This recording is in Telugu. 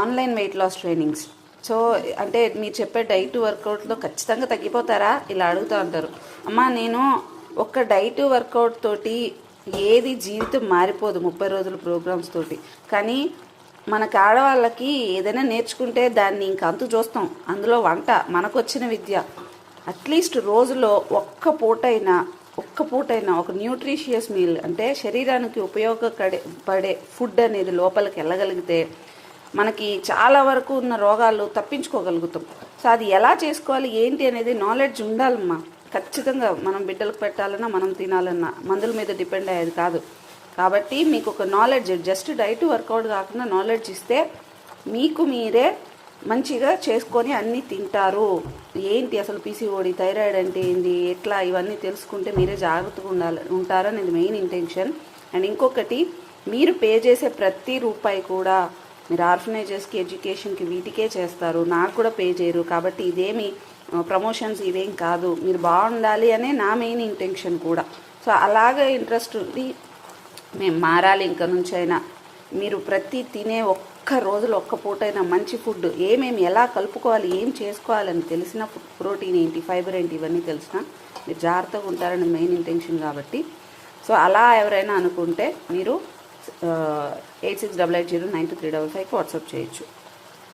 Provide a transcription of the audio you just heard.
Online weight loss trainings. So అంటే మీరు చెప్పే డైట్ వర్కౌట్లో ఖచ్చితంగా తగ్గిపోతారా ఇలా అడుగుతూ ఉంటారు. అమ్మా నేను ఒక్క డైట్ వర్కౌట్ తోటి ఏది జీవితం మారిపోదు 30 రోజుల ప్రోగ్రామ్స్ తోటి. కానీ మనకు ఆడవాళ్ళకి ఏదైనా నేర్చుకుంటే దాన్ని ఇంక అంతు చూస్తాం. అందులో వంట మనకు వచ్చిన విద్య. అట్లీస్ట్ రోజులో ఒక్క పూటైనా ఒక న్యూట్రిషియస్ మీల్ అంటే శరీరానికి ఉపయోగపడే ఫుడ్ అనేది లోపలికి వెళ్ళగలిగితే మనకి చాలా వరకు ఉన్న రోగాలు తప్పించుకోగలుగుతాం. సో అది ఎలా చేసుకోవాలి ఏంటి అనేది నాలెడ్జ్ ఉండాలమ్మా. ఖచ్చితంగా మనం బిడ్డలకు పెట్టాలన్నా మనం తినాలన్నా మందుల మీద డిపెండ్ అయ్యేది కాదు. కాబట్టి మీకు ఒక నాలెడ్జ్, జస్ట్ డైట్ వర్కౌట్ కాకుండా నాలెడ్జ్ ఇస్తే మీకు మీరే మంచిగా చేసుకొని అన్నీ తింటారు. ఏంటి అసలు పీసీఓడి, థైరాయిడ్ అంటే ఏంటి, ఎట్లా, ఇవన్నీ తెలుసుకుంటే మీరే జాగ్రత్తగా ఉంటారనేది మెయిన్ ఇంటెన్షన్. అండ్ ఇంకొకటి, మీరు పే చేసే ప్రతి రూపాయి కూడా మీరు ఆర్ఫనైజెస్కి, ఎడ్యుకేషన్కి, వీటికే చేస్తారు. నాకు కూడా పే చేయరు. కాబట్టి ఇదేమి ప్రమోషన్స్ ఇవేం కాదు. మీరు బాగుండాలి అనే నా మెయిన్ ఇంటెన్షన్ కూడా. సో అలాగే ఇంట్రెస్ట్ ఉంది. మేము మారాలి ఇంక నుంచైనా. మీరు ప్రతి తినే ఒక్క రోజులో ఒక్క పూటైనా మంచి ఫుడ్ ఏమేమి ఎలా కలుపుకోవాలి, ఏం చేసుకోవాలని తెలిసిన, ప్రోటీన్ ఏంటి, ఫైబర్ ఏంటి, ఇవన్నీ తెలిసిన మీరు జాగ్రత్తగా ఉంటారని మెయిన్ ఇంటెన్షన్ కాబట్టి. సో అలా ఎవరైనా అనుకుంటే మీరు 8688092355కి వాట్సాప్ చేయొచ్చు.